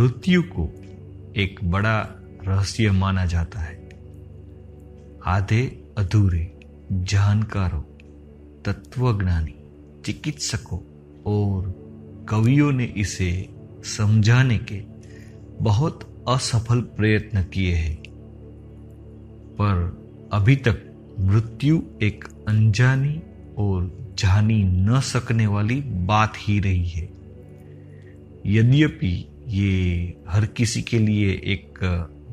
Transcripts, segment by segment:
मृत्यु को एक बड़ा रहस्य माना जाता है। आधे अधूरे जानकारों, तत्वज्ञानी, चिकित्सकों और कवियों ने इसे समझाने के बहुत असफल प्रयत्न किए हैं, पर अभी तक मृत्यु एक अनजानी और जानी न सकने वाली बात ही रही है। यद्यपि ये हर किसी के लिए एक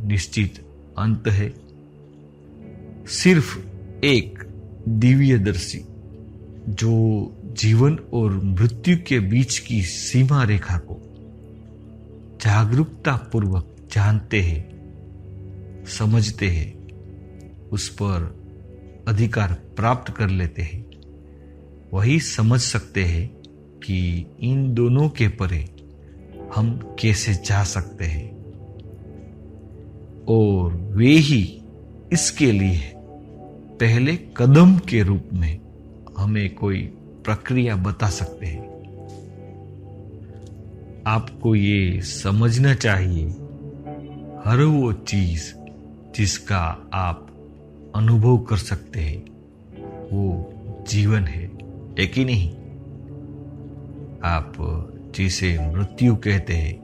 निश्चित अंत है, सिर्फ एक दिव्यदर्शी जो जीवन और मृत्यु के बीच की सीमा रेखा को जागरूकता पूर्वक जानते हैं, समझते हैं, उस पर अधिकार प्राप्त कर लेते हैं, वही समझ सकते हैं कि इन दोनों के परे हम कैसे जा सकते हैं, और वे ही इसके लिए पहले कदम के रूप में हमें कोई प्रक्रिया बता सकते हैं। आपको ये समझना चाहिए, हर वो चीज जिसका आप अनुभव कर सकते हैं वो जीवन है कि नहीं? आप जिसे मृत्यु कहते हैं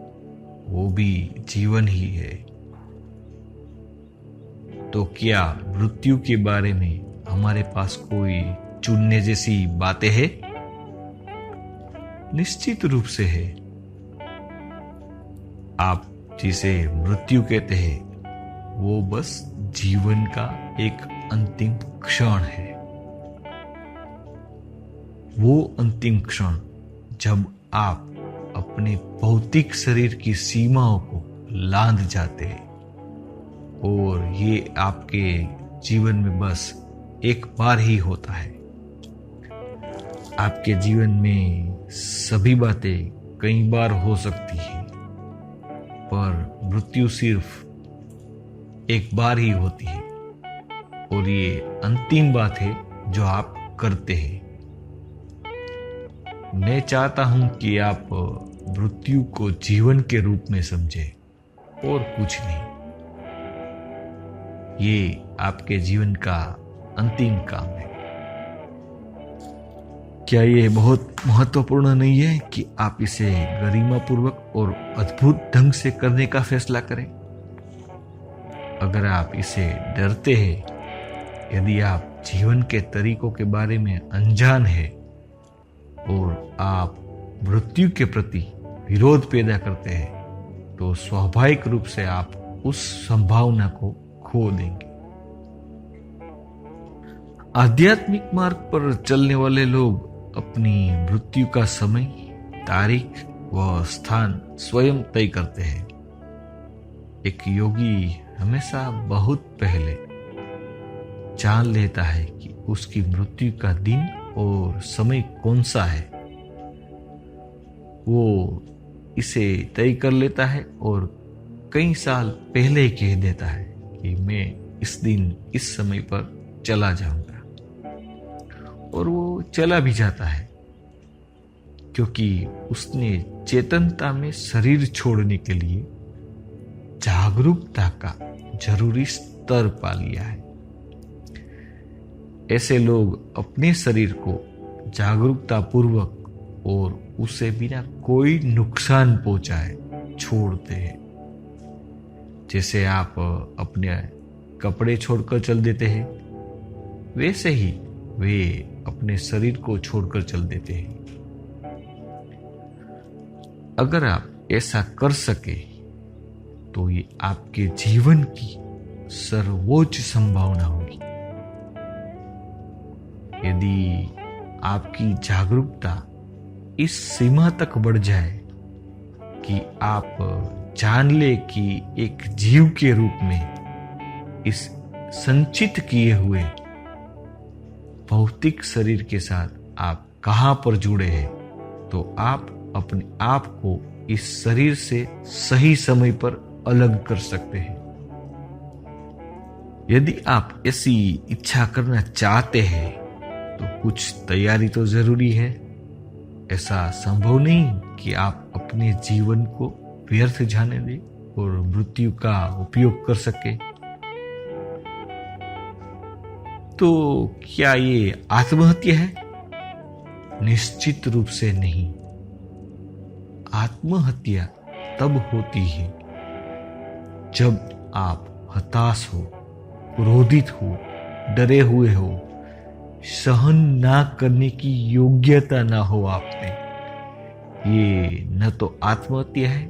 वो भी जीवन ही है। तो क्या मृत्यु के बारे में हमारे पास कोई चुनने जैसी बातें हैं? निश्चित रूप से है। आप जिसे मृत्यु कहते हैं वो बस जीवन का एक अंतिम क्षण है। वो अंतिम क्षण जब आप अपने भौतिक शरीर की सीमाओं को लांघ जाते हैं, और ये आपके जीवन में बस एक बार ही होता है। आपके जीवन में सभी बातें कई बार हो सकती हैं, पर मृत्यु सिर्फ एक बार ही होती है, और ये अंतिम बात है जो आप करते हैं। मैं चाहता हूं कि आप मृत्यु को जीवन के रूप में समझें और कुछ नहीं। ये आपके जीवन का अंतिम काम है। क्या ये बहुत महत्वपूर्ण नहीं है कि आप इसे गरिमापूर्वक और अद्भुत ढंग से करने का फैसला करें? अगर आप इसे डरते हैं, यदि आप जीवन के तरीकों के बारे में अनजान हैं और आप मृत्यु के प्रति विरोध पैदा करते हैं, तो स्वाभाविक रूप से आप उस संभावना को खो देंगे। आध्यात्मिक मार्ग पर चलने वाले लोग अपनी मृत्यु का समय, तारीख व स्थान स्वयं तय करते हैं। एक योगी हमेशा बहुत पहले जान लेता है कि उसकी मृत्यु का दिन और समय कौन सा है। वो इसे तय कर लेता है और कई साल पहले ही कह देता है कि मैं इस दिन इस समय पर चला जाऊंगा, और वो चला भी जाता है, क्योंकि उसने चेतनता में शरीर छोड़ने के लिए जागरूकता का जरूरी स्तर पा लिया है। ऐसे लोग अपने शरीर को जागरूकता पूर्वक और उसे बिना कोई नुकसान पहुंचाए छोड़ते हैं। जैसे आप अपने कपड़े छोड़कर चल देते हैं, वैसे ही वे अपने शरीर को छोड़कर चल देते हैं। अगर आप ऐसा कर सके तो ये आपके जीवन की सर्वोच्च संभावना होगी। यदि आपकी जागरूकता इस सीमा तक बढ़ जाए कि आप जान ले कि एक जीव के रूप में इस संचित किए हुए भौतिक शरीर के साथ आप कहां पर जुड़े हैं, तो आप अपने आप को इस शरीर से सही समय पर अलग कर सकते हैं। यदि आप ऐसी इच्छा करना चाहते हैं तो कुछ तैयारी तो जरूरी है। ऐसा संभव नहीं कि आप अपने जीवन को व्यर्थ जाने दे और मृत्यु का उपयोग कर सके। तो क्या ये आत्महत्या है? निश्चित रूप से नहीं। आत्महत्या तब होती है जब आप हताश हो, क्रोधित हो, डरे हुए हो, सहन ना करने की योग्यता ना हो आप में। ये न तो आत्महत्या है,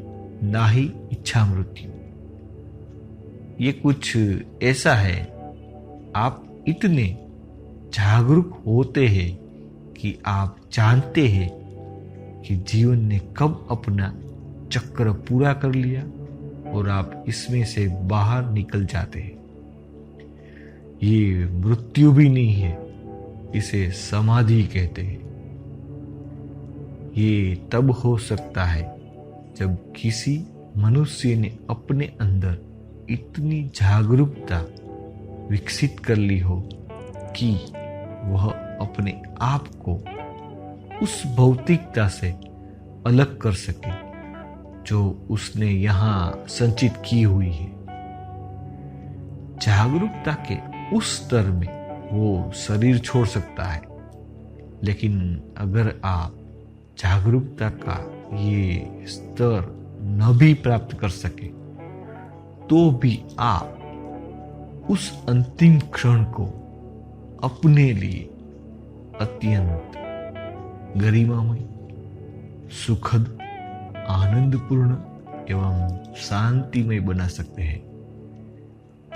ना ही इच्छा मृत्यु। ये कुछ ऐसा है, आप इतने जागरूक होते हैं कि आप जानते हैं कि जीवन ने कब अपना चक्र पूरा कर लिया और आप इसमें से बाहर निकल जाते हैं। ये मृत्यु भी नहीं है, इसे समाधि कहते हैं। ये तब हो सकता है जब किसी मनुष्य ने अपने अंदर इतनी जागरूकता विकसित कर ली हो कि वह अपने आप को उस भौतिकता से अलग कर सके जो उसने यहां संचित की हुई है। जागरूकता के उस स्तर में वो शरीर छोड़ सकता है, लेकिन अगर आप जागरूकता का ये स्तर न भी प्राप्त कर सके तो भी आप उस अंतिम क्षण को अपने लिए अत्यंत गरिमामय, सुखद, आनंदपूर्ण एवं शांतिमय बना सकते हैं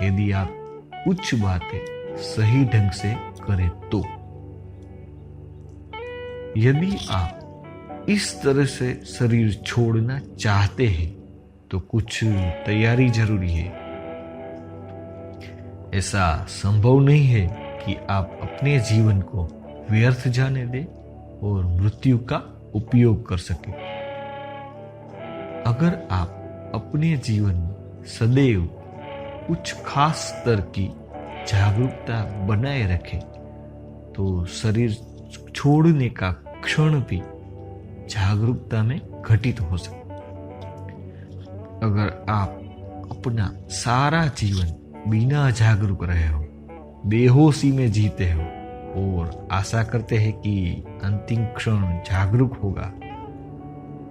यदि आप कुछ बातें सही ढंग से करें तो। यदि आप इस तरह से शरीर छोड़ना चाहते हैं तो कुछ तैयारी जरूरी है। ऐसा संभव नहीं है कि आप अपने जीवन को व्यर्थ जाने दें और मृत्यु का उपयोग कर सके। अगर आप अपने जीवन में सदैव कुछ खास स्तर की जागरूकता बनाए रखें तो शरीर छोड़ने का क्षण भी जागरूकता में घटित हो सकता। अगर आप अपना सारा जीवन बिना जागरूक रहे हो, बेहोशी में जीते हो और आशा करते हैं कि अंतिम क्षण जागरूक होगा,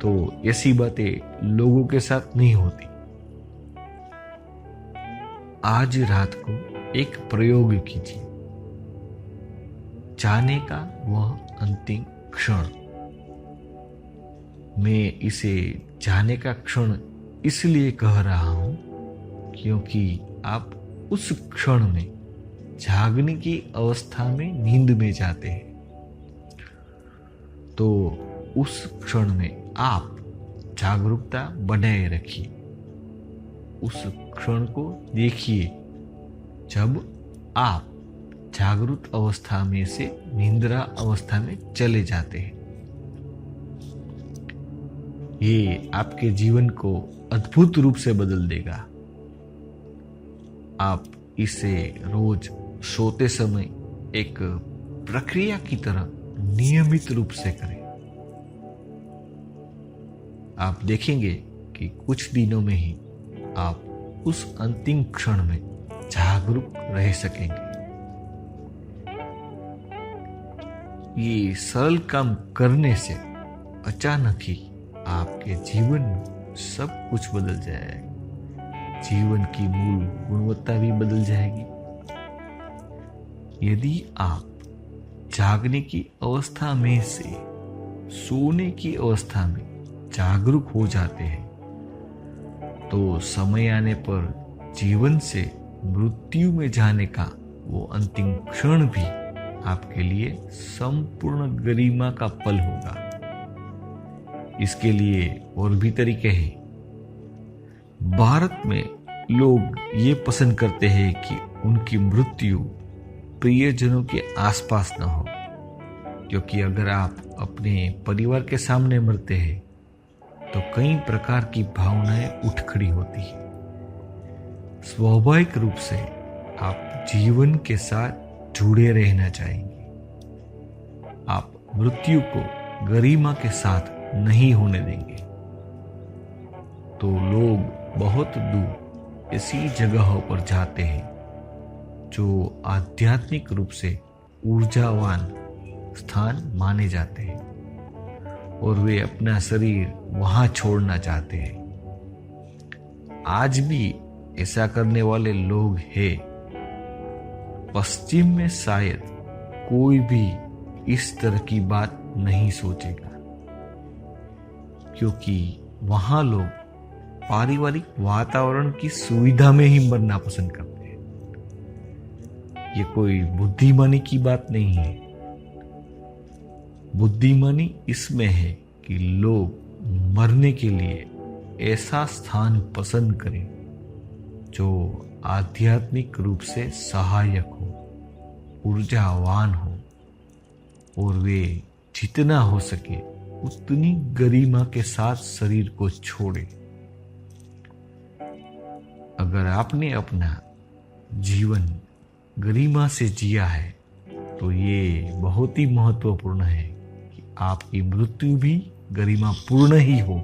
तो ऐसी बातें लोगों के साथ नहीं होती। आज रात को एक प्रयोग कीजिए। जाने का वह अंतिम क्षण। मैं इसे जाने का क्षण इसलिए कह रहा हूं क्योंकि आप उस क्षण में जागने की अवस्था में नींद में जाते हैं। तो उस क्षण में आप जागरूकता बनाए रखिए। उस क्षण को देखिए जब आप जागरूक अवस्था में से निंद्रा अवस्था में चले जाते हैं। ये आपके जीवन को अद्भुत रूप से बदल देगा। आप इसे रोज सोते समय एक प्रक्रिया की तरह नियमित रूप से करें। आप देखेंगे कि कुछ दिनों में ही आप उस अंतिम क्षण में जागरूक रह सकेंगे। ये सरल काम करने से अचानक ही आपके जीवन में सब कुछ बदल जाएगा। जीवन की मूल गुणवत्ता भी बदल जाएगी। यदि आप जागने की अवस्था में से सोने की अवस्था में जागरूक हो जाते हैं तो समय आने पर जीवन से मृत्यु में जाने का वो अंतिम क्षण भी आपके लिए संपूर्ण गरिमा का पल होगा। इसके लिए और भी तरीके हैं। भारत में लोग ये पसंद करते हैं कि उनकी मृत्यु प्रियजनों के आसपास न हो, क्योंकि अगर आप अपने परिवार के सामने मरते हैं तो कई प्रकार की भावनाएं उठ खड़ी होती है। स्वाभाविक रूप से आप जीवन के साथ जुड़े रहना चाहेंगे। आप मृत्यु को गरिमा के साथ नहीं होने देंगे। तो लोग बहुत दूर ऐसी जगहों पर जाते हैं जो आध्यात्मिक रूप से ऊर्जावान स्थान माने जाते हैं और वे अपना शरीर वहां छोड़ना चाहते हैं। आज भी ऐसा करने वाले लोग हैं। पश्चिम में शायद कोई भी इस तरह की बात नहीं सोचेगा, क्योंकि वहां लोग पारिवारिक वातावरण की सुविधा में ही मरना पसंद करते हैं। ये कोई बुद्धिमानी की बात नहीं है। बुद्धिमानी इसमें है कि लोग मरने के लिए ऐसा स्थान पसंद करें जो आध्यात्मिक रूप से सहायक हो, ऊर्जावान हो और वे जितना हो सके उतनी गरिमा के साथ शरीर को छोड़े। अगर आपने अपना जीवन गरिमा से जिया है तो ये बहुत ही महत्वपूर्ण है कि आपकी मृत्यु भी गरिमापूर्ण ही हो।